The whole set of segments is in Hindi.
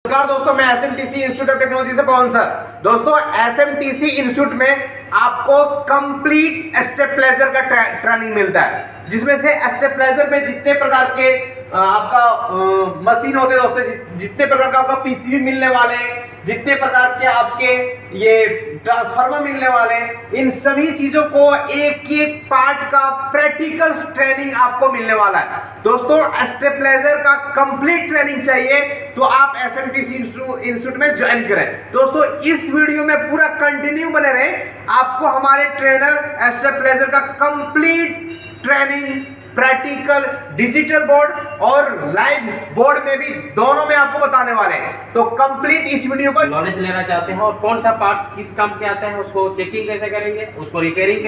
नमस्कार दोस्तों, मैं एसएमटीसी इंस्टीट्यूट ऑफ टेक्नोलॉजी से पवन सर। दोस्तों, एसएमटीसी इंस्टीट्यूट में आपको कंप्लीट स्टेबलाइजर का ट्रेनिंग मिलता है, जिसमें से स्टेबलाइजर में जितने प्रकार के आपका मशीन होते हैं दोस्तों, जितने प्रकार का आपका पीसीबी मिलने वाले हैं, जितने प्रकार के आपके ये ट्रांसफार्मर मिलने वाले हैं, इन सभी चीजों को एक एक पार्ट का प्रैक्टिकल ट्रेनिंग आपको मिलने वाला है। दोस्तों, स्टेबलाइजर का कंप्लीट ट्रेनिंग चाहिए तो आप एसएमटीसी इंस्टीट्यूट में ज्वाइन करें। दोस्तों, इस वीडियो में पूरा कंटिन्यू बने रहे, आपको हमारे ट्रेनर स्टेबलाइजर का complete training practical, digital board और लाइव बोर्ड में भी दोनों में आपको बताने वाले हैं। तो कंप्लीट इस वीडियो को नॉलेज लेना चाहते हैं और कौन सा पार्ट्स किस काम के आते हैं, उसको चेकिंग कैसे करेंगे, उसको रिपेयरिंग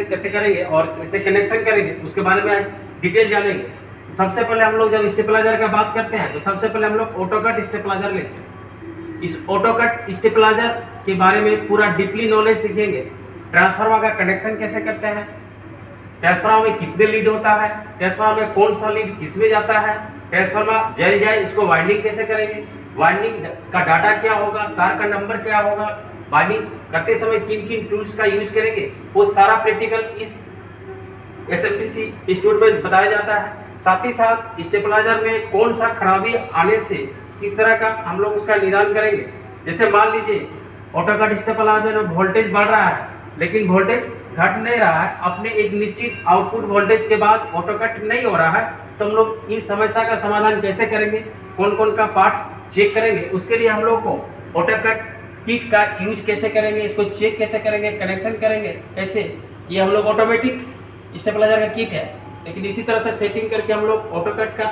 कैसे करेंगे और कैसे कनेक्शन करेंगे, उसके बारे में आज डिटेल जानेंगे। सबसे पहले हम लोग जब स्टेबलाइजर का बात करते हैं तो सबसे पहले हम लोग ऑटोकट स्टेबलाइजर लेते हैं। इस ऑटोकट स्टेबलाइजर के बारे में पूरा डीपली नॉलेज सीखेंगे। ट्रांसफार्मर का कनेक्शन कैसे करते हैं, ट्रांसफार्मर में कितने लीड होता है, ट्रांसफार्मर में कौन सा लीड किस में जाता है, ट्रांसफार्मर जल जाए इसको वाइंडिंग कैसे करेंगे, वाइंडिंग का डाटा क्या होगा, तार का नंबर क्या होगा, वाइंडिंग करते समय किन किन टूल्स का यूज करेंगे, वो सारा प्रैक्टिकल इस एसएमटीसी इंस्टीट्यूट में बताया जाता है। साथ ही साथ स्टेबलाइजर में कौन सा खराबी आने से किस तरह का हम लोग उसका निदान करेंगे। जैसे मान लीजिए ऑटोकट स्टेबलाइजर में वोल्टेज बढ़ रहा है लेकिन वोल्टेज घट नहीं रहा है, अपने एक निश्चित आउटपुट वोल्टेज के बाद ऑटोकट नहीं हो रहा है, तो हम लोग इन समस्या का समाधान कैसे करेंगे, कौन कौन का पार्ट्स चेक करेंगे, उसके लिए हम लोग को ऑटोकट किट का यूज कैसे करेंगे, इसको चेक कैसे करेंगे, कनेक्शन करेंगे कैसे। ये हम लोग ऑटोमेटिक स्टेबलाइजर का किट है, लेकिन इसी तरह से सेटिंग करके हम लोग ऑटोकट का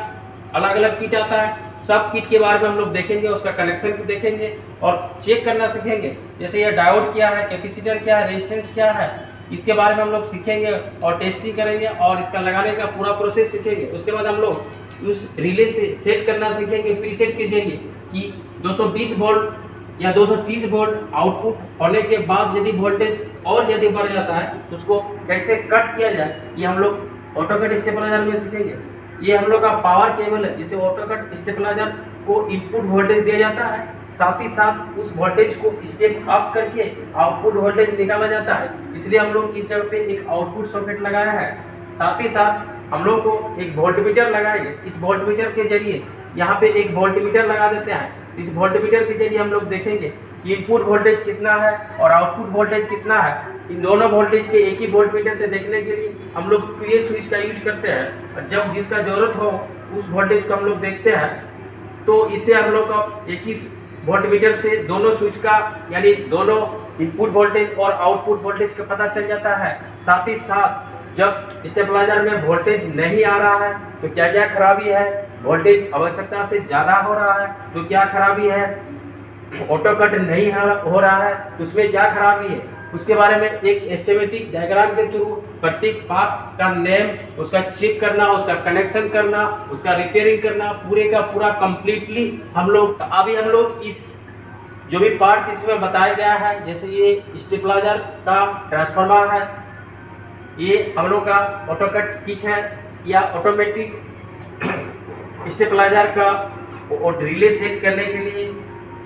अलग अलग किट आता है, सब किट के बारे में हम लोग देखेंगे, उसका कनेक्शन देखेंगे और चेक करना सीखेंगे। जैसे ये डायोड क्या है, कैपेसिटर क्या है, रेजिस्टेंस क्या है, इसके बारे में हम लोग सीखेंगे और टेस्टिंग करेंगे और इसका लगाने का पूरा प्रोसेस सीखेंगे। उसके बाद हम लोग उस रिले से सेट करना सीखेंगे प्रीसेट के जरिए कि 220 वोल्ट या 230 वोल्ट आउटपुट होने के बाद यदि वोल्टेज और यदि बढ़ जाता है तो उसको कैसे कट किया जाए, ये हम लोग ऑटोकट स्टेबलाइजर में सीखेंगे। ये हम लोग का पावर केबल है, जिसे ऑटोकट स्टेबलाइजर को इनपुट वोल्टेज दिया जाता है, साथ ही साथ उस वोल्टेज को स्टेप अप करके आउटपुट वोल्टेज निकाला जाता है। इसलिए हम लोग इस जगह पे एक आउटपुट सॉकेट लगाया है। साथ ही साथ हम लोग को एक वोल्टमीटर लगाएंगे। इस वोल्टमीटर के जरिए यहाँ पे एक वोल्टमीटर लगा देते हैं। इस वोल्टमीटर के जरिए हम लोग देखेंगे कि इनपुट वोल्टेज कितना है और आउटपुट वोल्टेज कितना है। इन दोनों वोल्टेज के एक ही वोल्टमीटर से देखने के लिए हम लोग पीए स्विच का यूज करते हैं और जब जिसका जरूरत हो उस वोल्टेज को हम लोग देखते हैं। तो इससे हम लोग का एक ही वोल्टमीटर से दोनों स्विच का यानी दोनों इनपुट वोल्टेज और आउटपुट वोल्टेज का पता चल जाता है। साथ ही साथ जब स्टेबलाइजर में वोल्टेज नहीं आ रहा है तो क्या क्या खराबी है, वोल्टेज आवश्यकता से ज़्यादा हो रहा है तो क्या खराबी है, ऑटोकट नहीं हो रहा है तो उसमें क्या खराबी है, उसके बारे में एक एस्टिमेटिक डायग्राम के थ्रू प्रत्येक पार्ट का नेम, उसका चेक करना, उसका कनेक्शन करना, उसका रिपेयरिंग करना, पूरे का पूरा कंप्लीटली हम लोग। अभी हम लोग इस जो भी पार्ट्स इसमें बताया गया है, जैसे ये स्टेबलाइजर का ट्रांसफार्मर है, ये हम लोग का ऑटोकट किट है या ऑटोमेटिक स्टेबलाइजर का और रिले सेट करने के लिए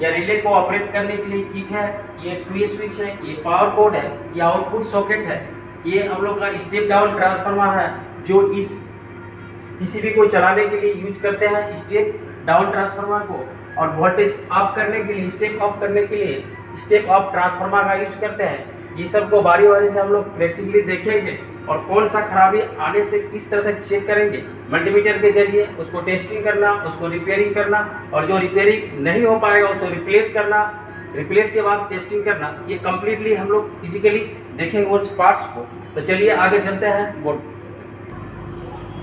या रिले को ऑपरेट करने के लिए किट है। ये ट्वी स्विच है, ये पावर बोर्ड है, ये आउटपुट सॉकेट है, ये हम लोग का स्टेप डाउन ट्रांसफार्मर है जो इस पीसीबी को चलाने के लिए यूज करते हैं स्टेप डाउन ट्रांसफार्मर को, और वोल्टेज अप करने के लिए, स्टेप अप करने के लिए स्टेप अप ट्रांसफार्मर का यूज करते हैं। ये सब को बारी बारी से हम लोग प्रैक्टिकली देखेंगे और कौन सा खराबी आने से इस तरह से चेक करेंगे मल्टीमीटर के जरिए, उसको टेस्टिंग करना, उसको रिपेयरिंग करना और जो रिपेयरिंग नहीं हो पाएगा उसको रिप्लेस करना, रिप्लेस के बाद टेस्टिंग करना। ये कम्प्लीटली हम लोग फिजिकली देखेंगे उस पार्ट्स को। तो चलिए आगे चलते हैं बोर्ड।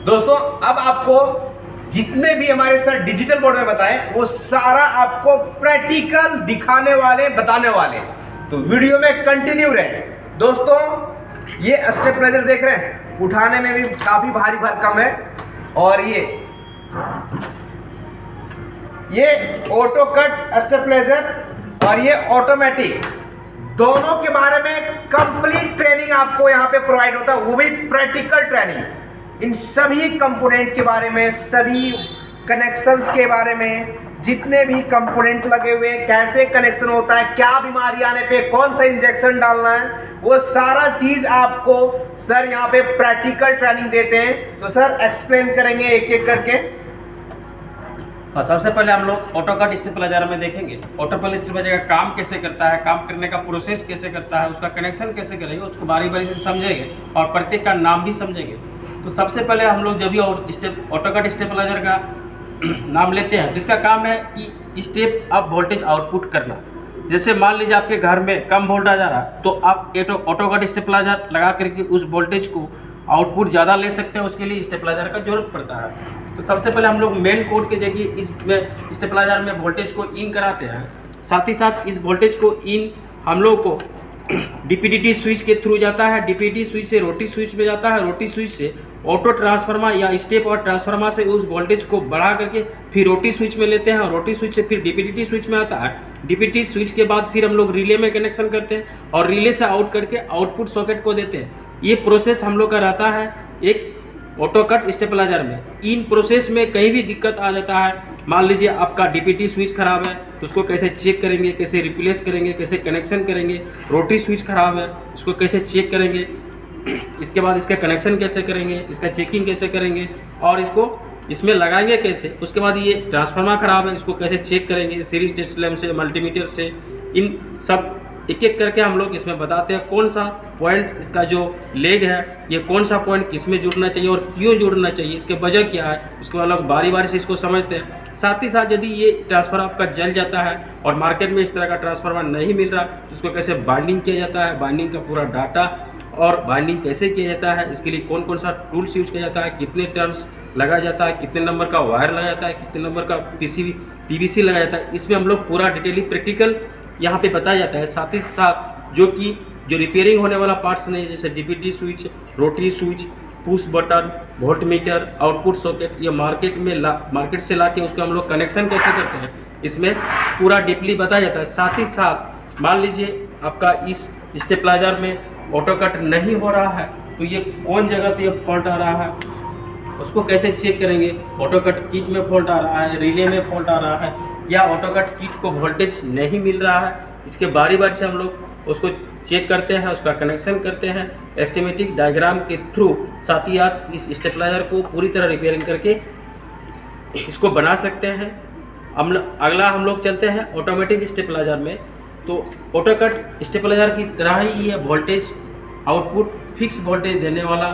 दोस्तों, अब आपको जितने भी हमारे सर डिजिटल बोर्ड में बताएं वो सारा आपको प्रैक्टिकल दिखाने वाले, बताने वाले, तो वीडियो में कंटिन्यू रहे। दोस्तों, ये स्टेबलाइजर देख रहे हैं, उठाने में भी काफी भारी भरकम है और ये ऑटोकट स्टेबलाइजर और ये ऑटोमेटिक, दोनों के बारे में कंप्लीट ट्रेनिंग आपको यहाँ पे प्रोवाइड होता है, वो भी प्रैक्टिकल ट्रेनिंग। इन सभी कंपोनेंट के बारे में, सभी कनेक्शंस के बारे में, जितने भी कंपोनेंट लगे हुए हैं, कैसे कनेक्शन होता है, क्या बीमारी आने पे कौन सा इंजेक्शन डालना है, वो सारा चीज आपको सर यहाँ पे प्रैक्टिकल ट्रेनिंग देते हैं। तो सर एक्सप्लेन करेंगे एक एक करके। हाँ, सबसे पहले हम लोग ऑटोकट स्टेबलाइजर में देखेंगे ऑटोकट स्टेबलाइजर का काम कैसे करता है, काम करने का प्रोसेस कैसे करता है, उसका कनेक्शन कैसे करेंगे, उसको बारी बारी से समझेंगे और प्रत्येक का नाम भी समझेंगे। तो सबसे पहले हम लोग जब भी ऑटोकट स्टेबलाइजर का नाम लेते हैं, जिसका काम है कि स्टेप अप वोल्टेज आउटपुट करना। जैसे मान लीजिए आपके घर में कम वोल्टेज आ रहा है, तो आप ऑटोकट स्टेबलाइजर लगा करके उस वोल्टेज को आउटपुट ज़्यादा ले सकते हैं, उसके लिए स्टेबलाइजर का जरूरत पड़ता है। तो सबसे पहले हम लोग मेन कोड के जरिए इसमें स्टेबलाइजर में वोल्टेज को इन कराते हैं। साथ ही साथ इस वोल्टेज को इन हम लोग को डीपीडीटी स्विच के थ्रू जाता है, डीपीडीटी स्विच से रोटी स्विच में जाता है, रोटी स्विच से ऑटो ट्रांसफार्मर या स्टेप और ट्रांसफार्मर से उस वोल्टेज को बढ़ा करके फिर रोटी स्विच में लेते हैं, और रोटी स्विच से फिर डीपीडीटी स्विच में आता है। डीपीडीटी स्विच के बाद फिर हम लोग रिले में कनेक्शन करते हैं और रिले से आउट करके आउटपुट सॉकेट को देते हैं। ये प्रोसेस हम लोग का रहता है एक ऑटोकट स्टेबलाइजर में। इन प्रोसेस में कहीं भी दिक्कत आ जाता है, मान लीजिए आपका डीपीटी स्विच खराब है तो उसको कैसे चेक करेंगे, कैसे रिप्लेस करेंगे, कैसे कनेक्शन करेंगे, रोटी स्विच खराब है उसको कैसे चेक करेंगे, इसके बाद इसका कनेक्शन कैसे करेंगे, इसका चेकिंग कैसे करेंगे और इसको इसमें लगाएंगे कैसे, उसके बाद ये ट्रांसफार्मर खराब है इसको कैसे चेक करेंगे सीरीज टेस्ट लैम्प से, मल्टीमीटर से। इन सब एक एक करके हम लोग इसमें बताते हैं कौन सा पॉइंट इसका जो लेग है, ये कौन सा पॉइंट किस में जुड़ना चाहिए और क्यों जुड़ना चाहिए, इसके वजह क्या है, उसको अलग बारी बारी से इसको समझते हैं। साथ ही साथ यदि ये ट्रांसफार्मर आपका जल जाता है और मार्केट में इस तरह का ट्रांसफार्मर नहीं मिल रहा तो उसको कैसे बाइंडिंग किया जाता है, बाइंडिंग का पूरा डाटा और बाइंडिंग कैसे किया जाता है, इसके लिए कौन कौन सा टूल्स यूज किया जाता है, कितने टर्न्स लगाया जाता है, कितने नंबर का वायर लगाया जाता है, कितने नंबर का पीवीसी लगाया जाता है, इसमें हम लोग पूरा डिटेली प्रैक्टिकल यहाँ पे बताया जाता है। साथ ही साथ जो रिपेयरिंग होने वाला पार्ट्स नहीं, जैसे DPT switch, rotary switch, push button, volt meter, output socket, ये मार्केट से ला के उसको हम लोग कनेक्शन कैसे करते हैं, इसमें पूरा डीपली बताया जाता है। साथ ही साथ मान लीजिए आपका इस स्टेबलाइजर में ऑटोकट नहीं हो रहा है तो ये कौन जगह से फॉल्ट आ रहा है, उसको कैसे चेक करेंगे, ऑटोकट किट में फॉल्ट आ रहा है, रिले में फॉल्ट आ रहा है या ऑटोकट किट को वोल्टेज नहीं मिल रहा है, इसके बारी बारी से हम लोग उसको चेक करते हैं, उसका कनेक्शन करते हैं एस्टिमेटिक डायग्राम के थ्रू। साथ ही आज इस स्टेबलाइजर को पूरी तरह रिपेयरिंग करके इसको बना सकते हैं। अगला हम लोग चलते हैं ऑटोमेटिक स्टेबलाइजर में। तो ऑटोकट स्टेबलाइजर की तरह ही ये वोल्टेज आउटपुट फिक्स वोल्टेज देने वाला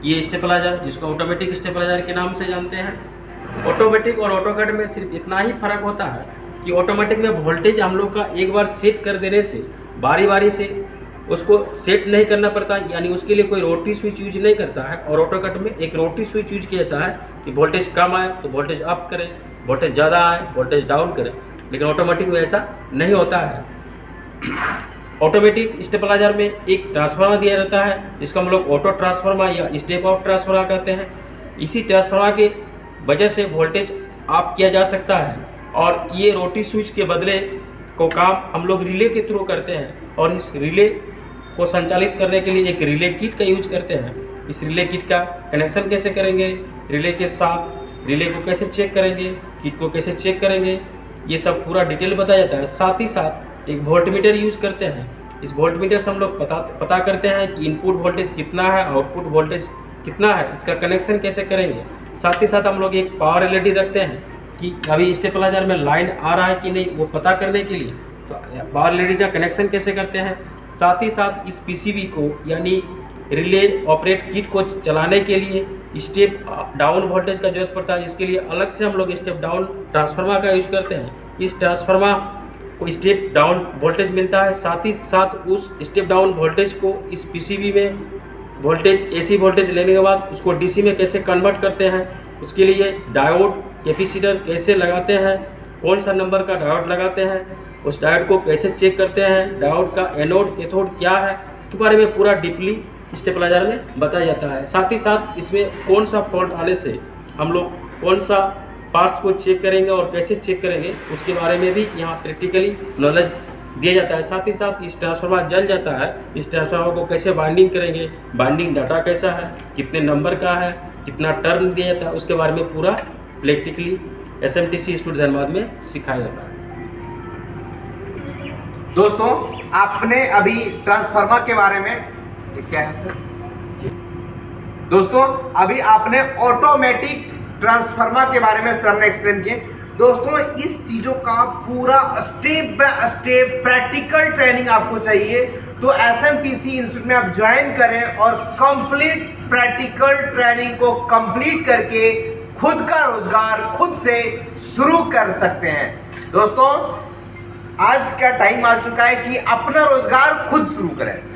ये स्टेबलाइजर, जिसको ऑटोमेटिक स्टेबलाइजर के नाम से जानते हैं। ऑटोमेटिक और ऑटोकट में सिर्फ इतना ही फर्क होता है कि ऑटोमेटिक में वोल्टेज हम लोग का एक बार सेट कर देने से बारी बारी से उसको सेट नहीं करना पड़ता, यानी उसके लिए कोई रोटरी स्विच यूज नहीं करता है। और ऑटोकट में एक रोटरी स्विच यूज किया जाता है कि वोल्टेज कम आए तो वोल्टेज अप करें, वोल्टेज ज़्यादा आए वोल्टेज डाउन करें, लेकिन ऑटोमेटिक में ऐसा नहीं होता है। ऑटोमेटिक स्टेबलाइजर में एक ट्रांसफार्मर दिया रहता है जिसको हम लोग ऑटो ट्रांसफार्मर या स्टेप अप ट्रांसफार्मर कहते हैं। इसी ट्रांसफार्मर के वजह से वोल्टेज अप किया जा सकता है और ये रोटरी स्विच के बदले को काम हम लोग रिले के थ्रू करते हैं और इस रिले को संचालित करने के लिए एक रिले किट का यूज करते हैं। इस रिले किट का कनेक्शन कैसे करेंगे, रिले के साथ रिले को कैसे चेक करेंगे, किट को कैसे चेक करेंगे, ये सब पूरा डिटेल बताया जाता है। साथ ही साथ एक वोल्ट मीटर यूज करते हैं। इस वोल्ट मीटर से हम लोग पता करते हैं कि इनपुट वोल्टेज कितना है, आउटपुट वोल्टेज कितना है, इसका कनेक्शन कैसे करेंगे। साथ ही साथ हम लोग एक पावर एलईडी रखते हैं कि अभी स्टेबलाइजर में लाइन आ रहा है कि नहीं, वो पता करने के लिए तो पावर एलईडी का कनेक्शन कैसे करते हैं। साथ ही साथ इस पीसीबी को यानी रिले ऑपरेट किट को चलाने के लिए स्टेप डाउन वोल्टेज का जरूरत पड़ता है, जिसके लिए अलग से हम लोग स्टेप डाउन ट्रांसफार्मर का यूज करते हैं। इस ट्रांसफार्मर को स्टेप डाउन वोल्टेज मिलता है, साथ ही साथ उस स्टेप डाउन वोल्टेज को इस पीसीबी में वोल्टेज एसी वोल्टेज लेने के बाद उसको डीसी में कैसे कन्वर्ट करते हैं, उसके लिए डायोड कैपेसिटर कैसे लगाते हैं, कौन सा नंबर का डायोड लगाते हैं, उस डायोड को कैसे चेक करते हैं, डायोड का एनोड कैथोड क्या है, इसके बारे में पूरा डीपली स्टेबलाइजर में बताया जाता है। साथ ही साथ इसमें कौन सा फॉल्ट आने से हम लोग कौन सा पार्ट्स को चेक करेंगे और कैसे चेक करेंगे, उसके बारे में भी यहाँ प्रैक्टिकली नॉलेज दिया जाता है। साथ ही साथ इस ट्रांसफार्मर जल जाता है, इस ट्रांसफार्मर को कैसे बाइंडिंग करेंगे, बाइंडिंग डाटा कैसा है, कितने नंबर का है, कितना टर्न दिया जाता है, उसके बारे में पूरा प्रैक्टिकली SMTC इंस्टीट्यूट धनबाद में सिखाया जाता है। दोस्तों आपने अभी ट्रांसफार्मर के बारे में, ये क्या है सर? दोस्तों अभी आपने ऑटोमेटिक ट्रांसफार्मर के बारे में सर ने एक्सप्लेन किए। दोस्तों इस चीजों का पूरा step by step practical training आपको चाहिए तो SMTC इंस्टीट्यूट में आप ज्वाइन करें और कंप्लीट प्रैक्टिकल ट्रेनिंग को कंप्लीट करके खुद का रोजगार खुद से शुरू कर सकते हैं। दोस्तों आज का टाइम आ चुका है कि अपना रोजगार खुद शुरू करें।